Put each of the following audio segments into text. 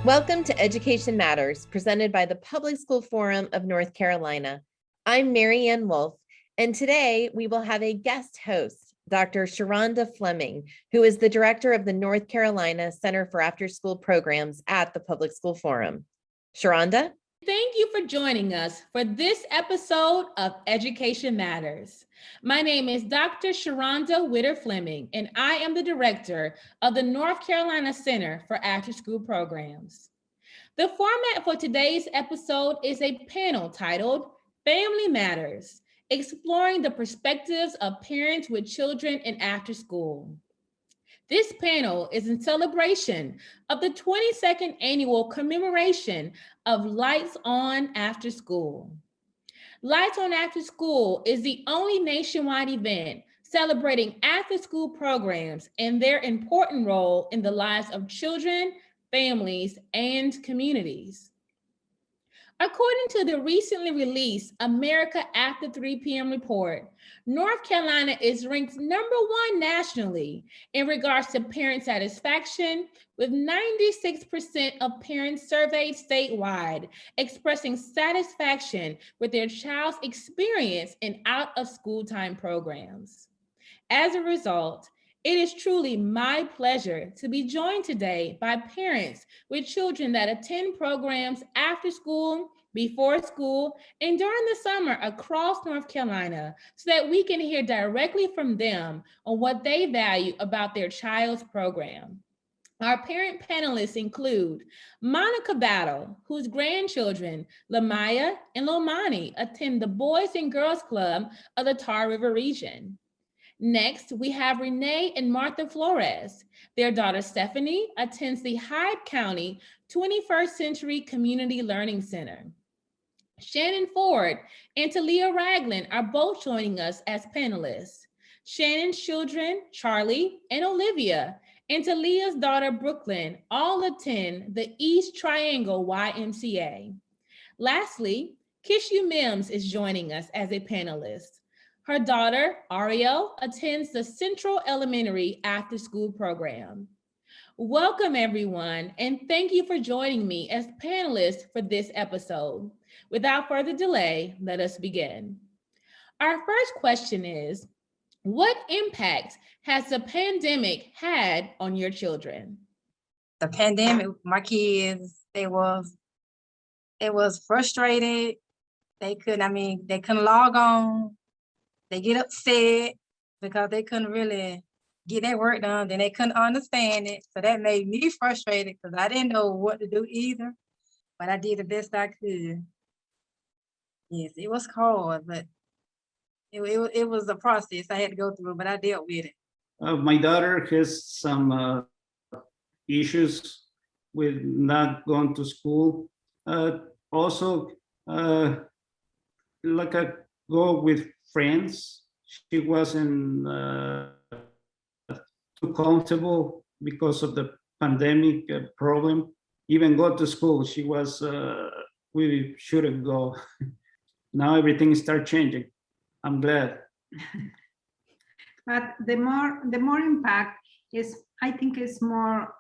Welcome to Education Matters, presented by the Public School Forum of North Carolina. I'm Mary Ann Wolf, and today we will have a guest host, Dr. Sharonda Fleming, who is the director of the North Carolina Center for After-School Programs at the Public School Forum. Sharonda? Thank you for joining us for this episode of Education Matters. My name is Dr. Sharonda Witter Fleming, and I am the director of the North Carolina Center for After-School Programs. The format for today's episode is a panel titled Family Matters, exploring the perspectives of parents with children in after school. This panel is in celebration of the 22nd annual commemoration of Lights On After School. Lights On After School is the only nationwide event celebrating after-school programs and their important role in the lives of children, families, and communities. According to the recently released America After 3 p.m. report, North Carolina is ranked #1 nationally in regards to parent satisfaction, with 96% of parents surveyed statewide expressing satisfaction with their child's experience in out-of-school time programs. As a result, it is truly my pleasure to be joined today by parents with children that attend programs after school, before school, and during the summer across North Carolina so that we can hear directly from them on what they value about their child's program. Our parent panelists include Monica Battle, whose grandchildren, Lamaya and Lomani, attend the Boys and Girls Club of the Tar River region. Next, we have Rene and Martha Flores. Their daughter Stephanie attends the Hyde County 21st Century Community Learning Center. Shannon Ford and Telia Ragland are both joining us as panelists. Shannon's children, Charlie and Olivia, and Talia's daughter, Brooklyn, all attend the East Triangle YMCA. Lastly, Kissue Mims is joining us as a panelist. Her daughter, Ariel, attends the Central Elementary after-school program. Welcome, everyone, and thank you for joining me as panelists for this episode. Without further delay, let us begin. Our first question is, what impact has the pandemic had on your children? The pandemic, my kids, they was frustrated. They couldn't log on. They get upset because they couldn't really get their work done. Then they couldn't understand it. So that made me frustrated because I didn't know what to do either. But I did the best I could. Yes, it was hard, but it was a process I had to go through, but I dealt with it. My daughter has some issues with not going to school. Also, like I go with friends, she wasn't too comfortable because of the pandemic problem. Even go to school, she was, we shouldn't go. Now everything start changing. I'm glad. But the more impact is, I think, it's more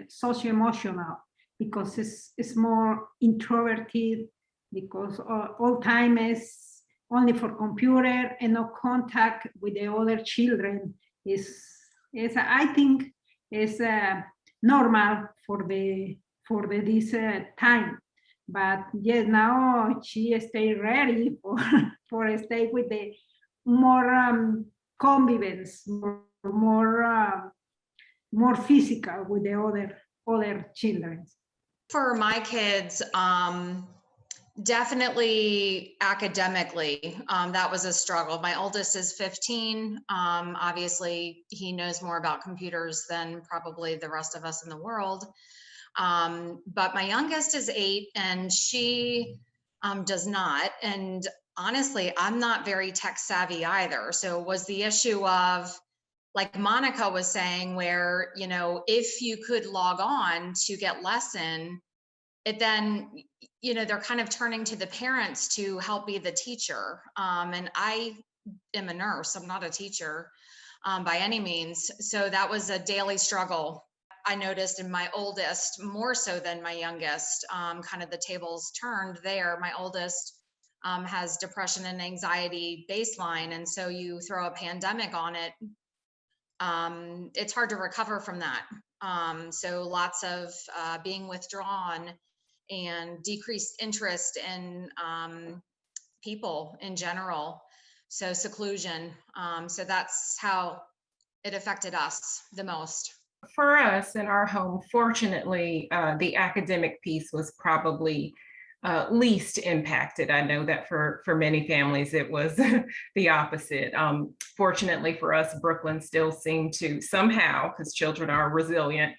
socio-emotional because it's more introverted, because all time is only for computer and no contact with the other children is I think is normal for this time. But yes, now she stay ready for stay with the more convivence, more physical with the other children. For my kids, definitely academically, that was a struggle. My oldest is 15. Obviously, he knows more about computers than probably the rest of us in the world. But my youngest is 8, and she does not. And honestly, I'm not very tech savvy either. So it was the issue of, like Monica was saying, where, you know, if you could log on to get lesson, it then, you know, they're kind of turning to the parents to help be the teacher. And I am a nurse, I'm not a teacher by any means. So that was a daily struggle. I noticed in my oldest, more so than my youngest, kind of the tables turned there. My oldest has depression and anxiety baseline. And so you throw a pandemic on it, it's hard to recover from that. So lots of being withdrawn and decreased interest in people in general. So seclusion. So that's how it affected us the most. For us in our home, fortunately, the academic piece was probably least impacted. I know that for many families, it was the opposite. Fortunately for us, Brooklyn still seemed to somehow, because children are resilient,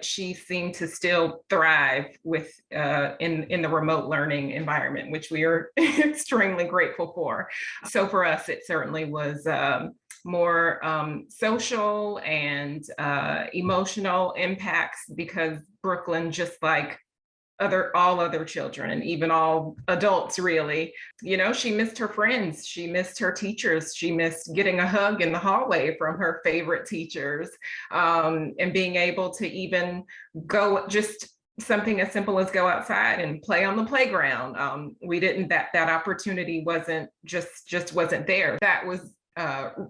she seemed to still thrive with in the remote learning environment, which we are extremely grateful for. So for us, it certainly was more social and emotional impacts, because Brooklyn, just like all other children and even all adults, really, she missed her friends, she missed her teachers, she missed getting a hug in the hallway from her favorite teachers, and being able to even go, just something as simple as go outside and play on the playground. We didn't, that opportunity wasn't wasn't there. That was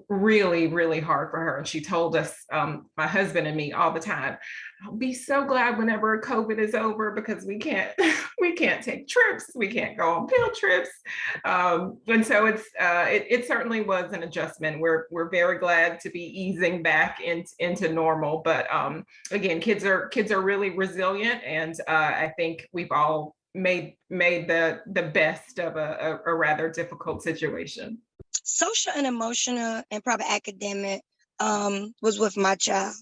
really, really hard for her. And she told us, my husband and me, all the time, I'll be so glad whenever COVID is over, because we can't take trips, we can't go on field trips. And so it certainly was an adjustment. We're very glad to be easing back into normal. But again, kids are really resilient, and I think we've all made the best of a rather difficult situation. Social and emotional and probably academic was with my child.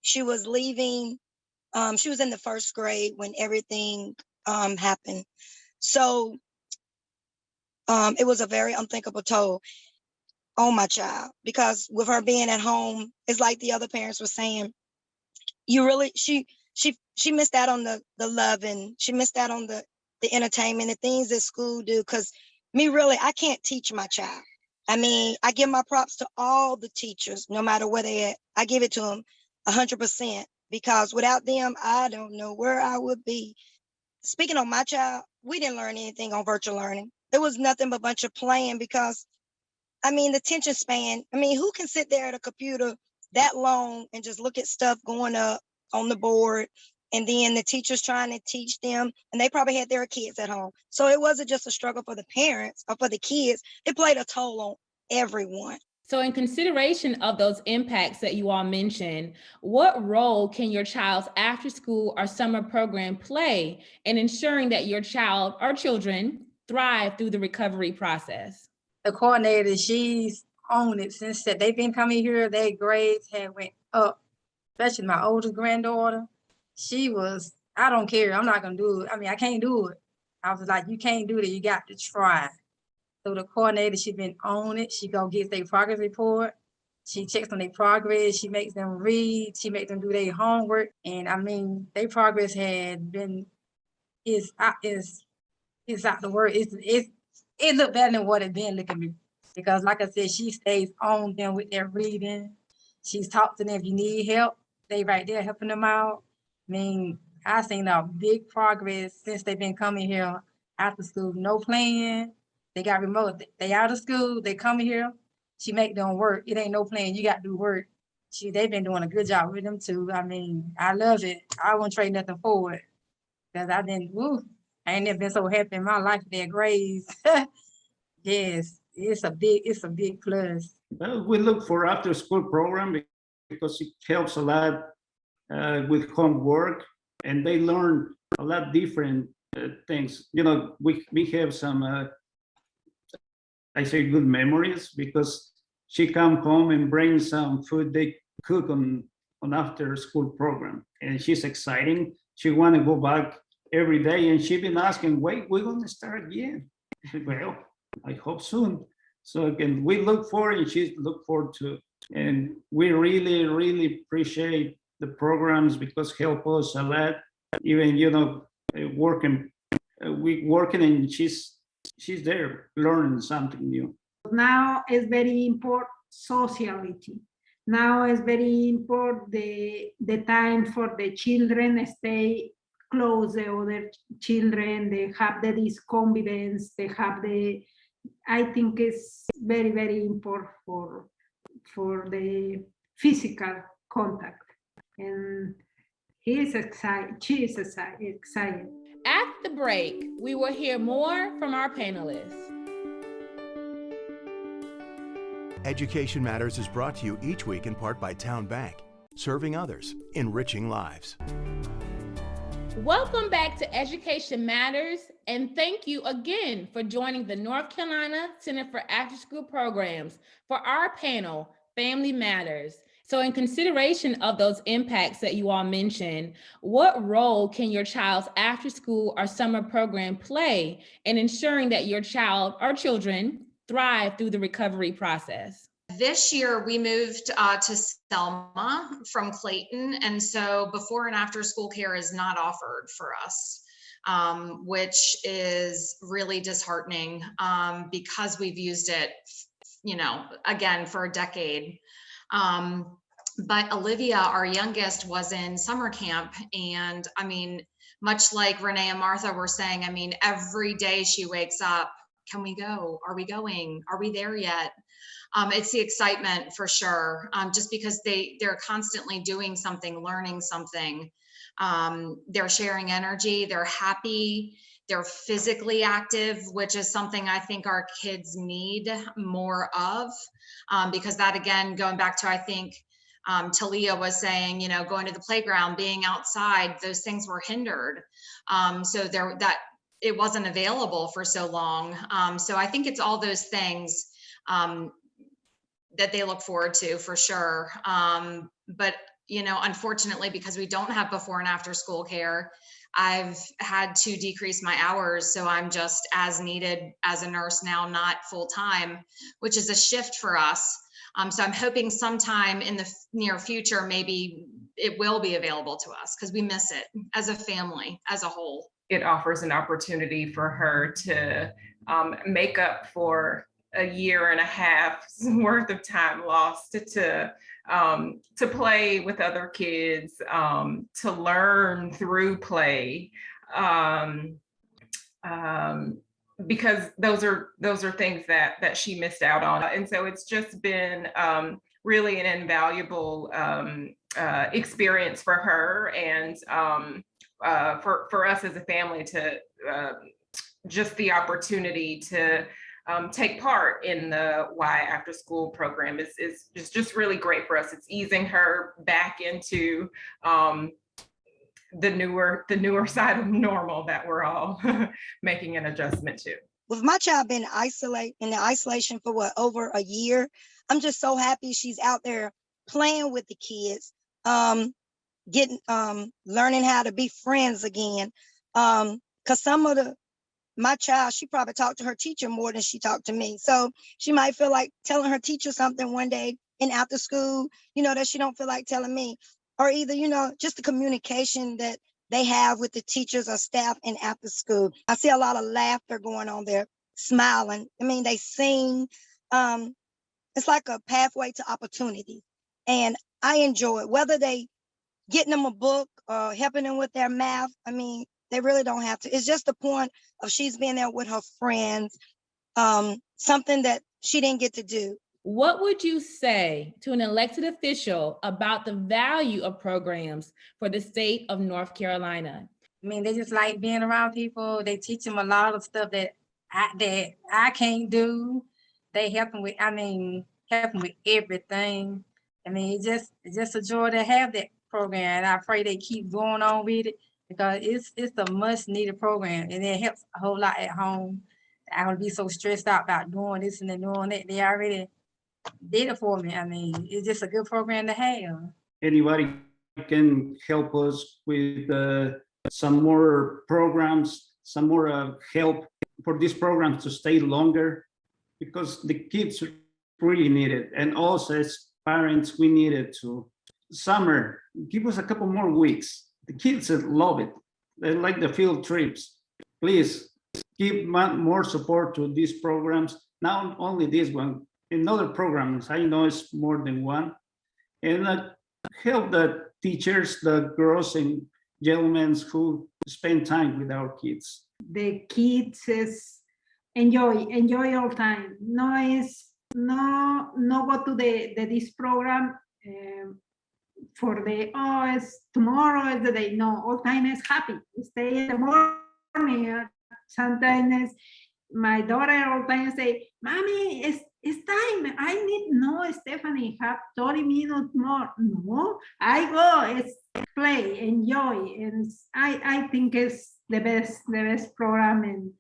She was leaving. She was in the first grade when everything happened. So it was a very unthinkable toll on my child, because with her being at home, it's like the other parents were saying, she missed out on the love, and she missed out on the entertainment and things that school do. Because I can't teach my child. I mean, I give my props to all the teachers, no matter where they at. I give it to them 100%, because without them, I don't know where I would be. Speaking of my child, we didn't learn anything on virtual learning. It was nothing but a bunch of playing, because, the attention span, who can sit there at a computer that long and just look at stuff going up on the board? And then the teachers trying to teach them, and they probably had their kids at home. So it wasn't just a struggle for the parents or for the kids. It played a toll on everyone. So in consideration of those impacts that you all mentioned, what role can your child's after school or summer program play in ensuring that your child or children thrive through the recovery process? The coordinator, she's on it since that they've been coming here. Their grades had went up, especially my oldest granddaughter. She was, I don't care, I'm not gonna do it. I can't do it. I was like, you can't do it, you got to try. So the coordinator, she been on it. She go get their progress report. She checks on their progress. She makes them read. She makes them do their homework. And their progress had been, is out the word. It looked better than what it been looking, because like I said, she stays on them with their reading. She's talked to them if you need help. They right there helping them out. I've seen a big progress since they've been coming here after school. No playing. They got remote. They out of school. They coming here. She make them work. It ain't no playing. You got to do work. They've been doing a good job with them too. I love it. I won't trade nothing for it, because I ain't never been so happy in my life with their grades. Yes, it's a big plus. Well, we look for after school program because it helps a lot with homework, and they learn a lot different things. We have some, I say, good memories, because she come home and bring some food they cook on after school program, and she's exciting. She want to go back every day, and she been asking, wait, we're going to start again. I said, well, I hope soon. So again, we look forward, and she look forward to, and we really, really appreciate the programs, because help us a lot. Even working, and she's there learning something new. Now it's very important sociality, Now it's very important the time for the children stay close the other children, they have this confidence, they have I think it's very, very important for the physical contact. And he is excited, she is excited. At the break, we will hear more from our panelists. Education Matters is brought to you each week in part by Town Bank, serving others, enriching lives. Welcome back to Education Matters, and thank you again for joining the North Carolina Center for After-School Programs for our panel, Family Matters. So in consideration of those impacts that you all mentioned, what role can your child's after-school or summer program play in ensuring that your child or children thrive through the recovery process? This year we moved to Selma from Clayton. And so before and after school care is not offered for us, which is really disheartening because we've used it, again, for a decade. But Olivia, our youngest, was in summer camp. And I mean, much like Rene and Martha were saying, I mean, every day she wakes up, can we go? Are we going? Are we there yet? It's the excitement for sure, just because they're constantly doing something, learning something. They're sharing energy, they're happy, they're physically active, which is something I think our kids need more of, because that, again, going back to, I think, Telia was saying, going to the playground, being outside, those things were hindered. So it wasn't available for so long. So I think it's all those things that they look forward to for sure. But, unfortunately, because we don't have before and after school care, I've had to decrease my hours. So I'm just as needed as a nurse now, not full time, which is a shift for us. So I'm hoping sometime in the near future, maybe it will be available to us because we miss it as a family, as a whole. It offers an opportunity for her to make up for a year and a half's worth of time lost to play with other kids, to learn through play, because those are things that she missed out on. And so it's just been really an invaluable experience for her and for us as a family to just the opportunity to take part in the Y After School program is just really great for us. It's easing her back into the newer side of normal that we're all making an adjustment to. With my child being in the isolation for over a year, I'm just so happy she's out there playing with the kids, learning how to be friends again. Because my child, she probably talked to her teacher more than she talked to me. So she might feel like telling her teacher something one day in after school, that she don't feel like telling me. Or either, just the communication that they have with the teachers or staff in after school. I see a lot of laughter going on there, smiling. I mean, they sing. It's like a pathway to opportunity. And I enjoy it, whether they getting them a book or helping them with their math. I mean, they really don't have to. It's just the point of she's being there with her friends, something that she didn't get to do. What would you say to an elected official about the value of programs for the state of North Carolina? I mean, they just like being around people. They teach them a lot of stuff that I can't do. They help them with everything. I mean, it's just a joy to have that program. And I pray they keep going on with it because it's a much needed program and it helps a whole lot at home. I don't be so stressed out about doing this and doing that. They already did it for me. I mean, it's just a good program to have. Anybody can help us with some more programs, some more help for these programs to stay longer, because the kids really need it. And also as parents, we need it to. Summer, give us a couple more weeks. The kids love it. They like the field trips. Please give more support to these programs. Not only this one, in other programs, I know it's more than one. and help the teachers, the girls and gentlemen who spend time with our kids. The kids is enjoy all time. No go to this program for it's tomorrow is the day. No, all time is happy. Stay in the morning. Sometimes my daughter all time say, "Mommy, it's time. I need Stephanie, have 30 minutes more." No, I go. It's play, enjoy, and I think it's the best program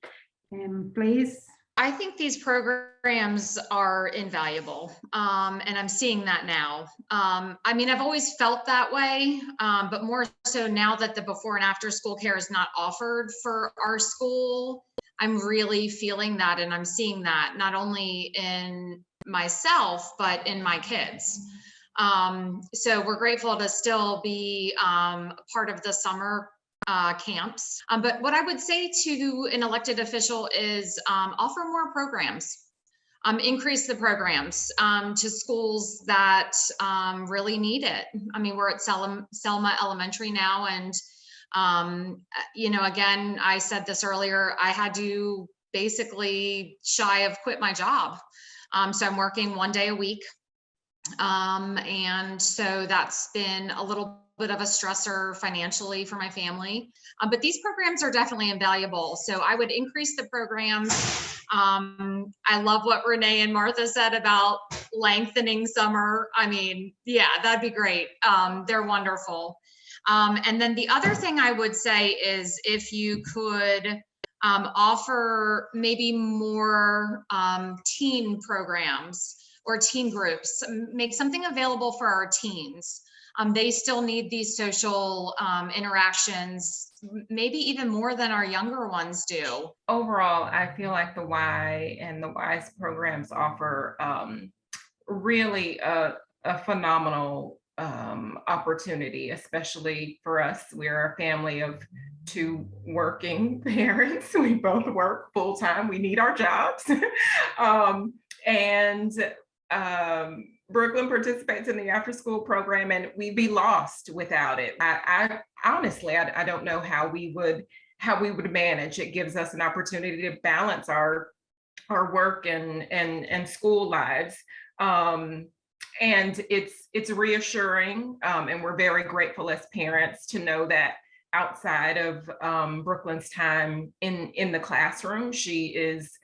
in place. I think these programs are invaluable, and I'm seeing that now. I mean, I've always felt that way, but more so now that the before and after school care is not offered for our school, I'm really feeling that, and I'm seeing that not only in myself, but in my kids. So we're grateful to still be part of the summer camps. But what I would say to an elected official is offer more programs, increase the programs to schools that really need it. I mean, we're at Selma Elementary now, and again, I said this earlier, I had to basically shy of quit my job. So I'm working 1 day a week. And so that's been a little bit of a stressor financially for my family. But these programs are definitely invaluable. So I would increase the programs. I love what Rene and Martha said about lengthening summer. I mean, yeah, that'd be great. They're wonderful. And then the other thing I would say is if you could offer maybe more teen programs or teen groups, make something available for our teens. They still need these social interactions, maybe even more than our younger ones do. Overall, I feel like the Y and the WISE programs offer really a phenomenal opportunity, especially for us. We're a family of 2 working parents. We both work full time. We need our jobs. Brooklyn participates in the after school program, and we'd be lost without it. I honestly, I don't know how we would manage. It gives us an opportunity to balance our work and school lives. And it's reassuring, and we're very grateful as parents to know that outside of Brooklyn's time in the classroom, she is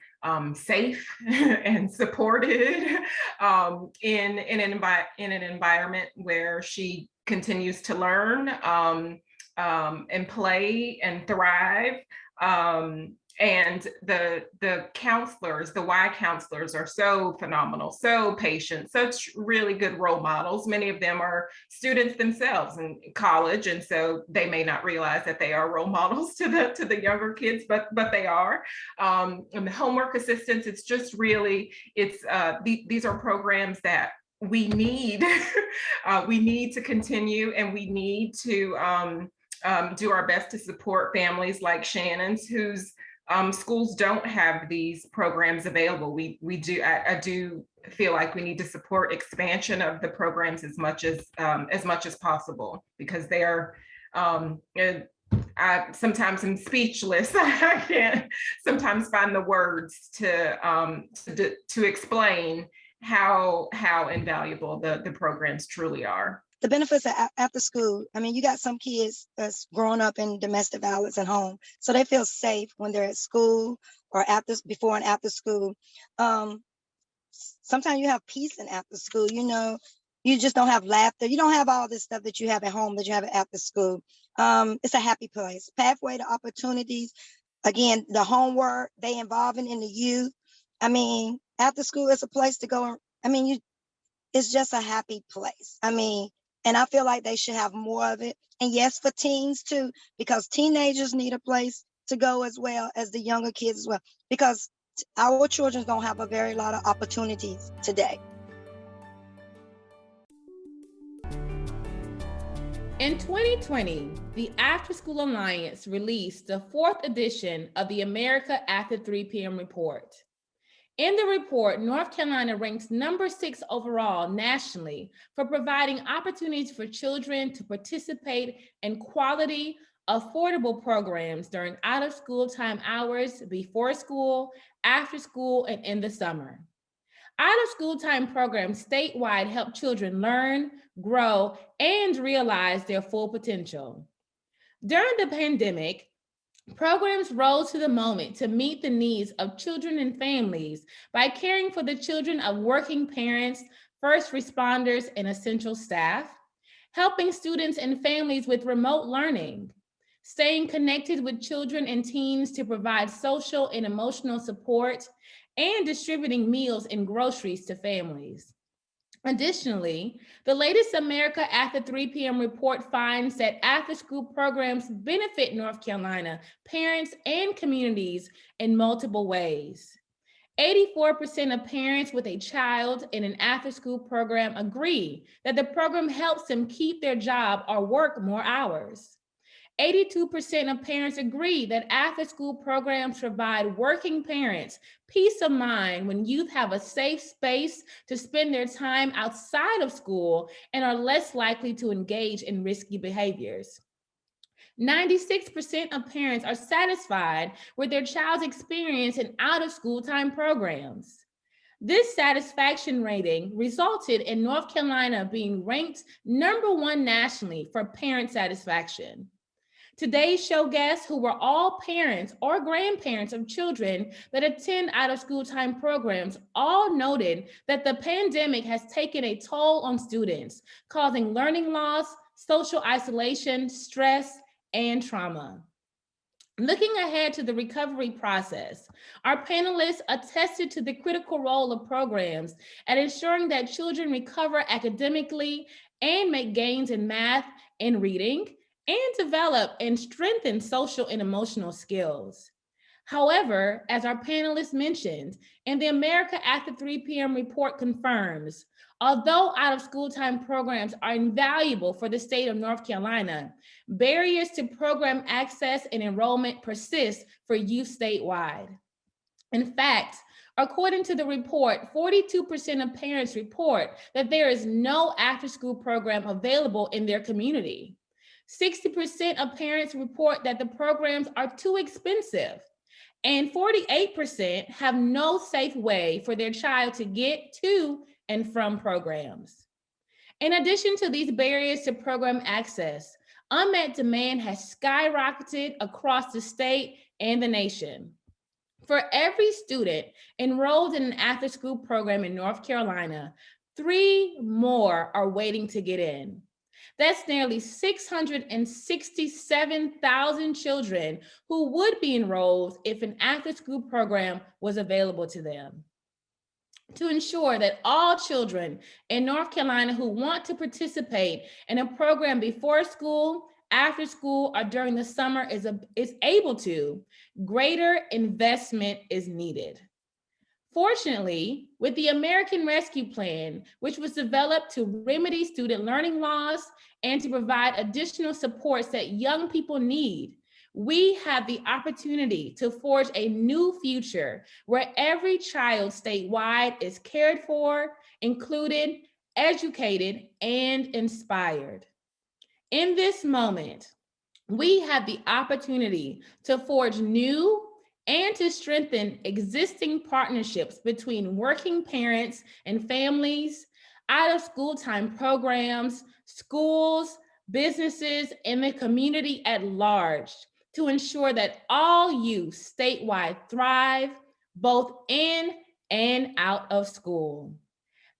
safe and supported in an environment where she continues to learn and play and thrive. And the counselors, the Y counselors, are so phenomenal, so patient, such really good role models. Many of them are students themselves in college, and so they may not realize that they are role models to the younger kids, but they are. And the homework assistants, it's just really, these are programs that we need. We need to continue, and we need to do our best to support families like Shannon's, whose schools don't have these programs available. I do feel like we need to support expansion of the programs as much as possible, because they are, I sometimes am speechless. I can't sometimes find the words to explain how invaluable the programs truly are. The benefits of after school, I mean, you got some kids that's growing up in domestic violence at home, so they feel safe when they're at school or before and after school. Sometimes you have peace in after school, you just don't have laughter. You don't have all this stuff that you have at home that you have at after school. It's a happy place. Pathway to opportunities. Again, the homework, they involving in the youth. I mean, after school is a place to go. It's just a happy place. And I feel like they should have more of it. And yes, for teens too, because teenagers need a place to go as well as the younger kids as well, because our children don't have a very lot of opportunities today. In 2020, the After School Alliance released the 4th edition of the America After 3 p.m. report. In the report, North Carolina ranks number 6 overall nationally for providing opportunities for children to participate in quality, affordable programs during out-of-school time hours, before school, after school, and in the summer. Out-of-school time programs statewide help children learn, grow, and realize their full potential. During the pandemic, programs rose to the moment to meet the needs of children and families by caring for the children of working parents, first responders, and essential staff, helping students and families with remote learning, staying connected with children and teens to provide social and emotional support, and distributing meals and groceries to families. Additionally, the latest America After 3 p.m. report finds that after-school programs benefit North Carolina parents and communities in multiple ways. 84% of parents with a child in an after-school program agree that the program helps them keep their job or work more hours. 82% of parents agree that after-school programs provide working parents peace of mind when youth have a safe space to spend their time outside of school and are less likely to engage in risky behaviors. 96% of parents are satisfied with their child's experience in out-of-school time programs. This satisfaction rating resulted in North Carolina being ranked number 1 nationally for parent satisfaction. Today's show guests, who were all parents or grandparents of children that attend out-of-school time programs, all noted that the pandemic has taken a toll on students, causing learning loss, social isolation, stress, and trauma. Looking ahead to the recovery process, our panelists attested to the critical role of programs at ensuring that children recover academically and make gains in math and reading, and develop and strengthen social and emotional skills. However, as our panelists mentioned, and the America After 3 p.m. report confirms, although out-of-school time programs are invaluable for the state of North Carolina, barriers to program access and enrollment persist for youth statewide. In fact, according to the report, 42% of parents report that there is no after-school program available in their community. 60% of parents report that the programs are too expensive, and 48% have no safe way for their child to get to and from programs. In addition to these barriers to program access, unmet demand has skyrocketed across the state and the nation. For every student enrolled in an after-school program in North Carolina, 3 more are waiting to get in. That's nearly 667,000 children who would be enrolled if an after-school program was available to them. To ensure that all children in North Carolina who want to participate in a program before school, after school, or during the summer is able to, greater investment is needed. Fortunately, with the American Rescue Plan, which was developed to remedy student learning loss and to provide additional supports that young people need, we have the opportunity to forge a new future where every child statewide is cared for, included, educated, and inspired. In this moment, we have the opportunity to forge new and to strengthen existing partnerships between working parents and families, out-of-school time programs, schools, businesses, and the community at large to ensure that all youth statewide thrive, both in and out of school.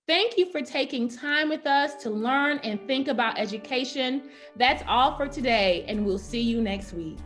Thank you for taking time with us to learn and think about education. That's all for today, and we'll see you next week.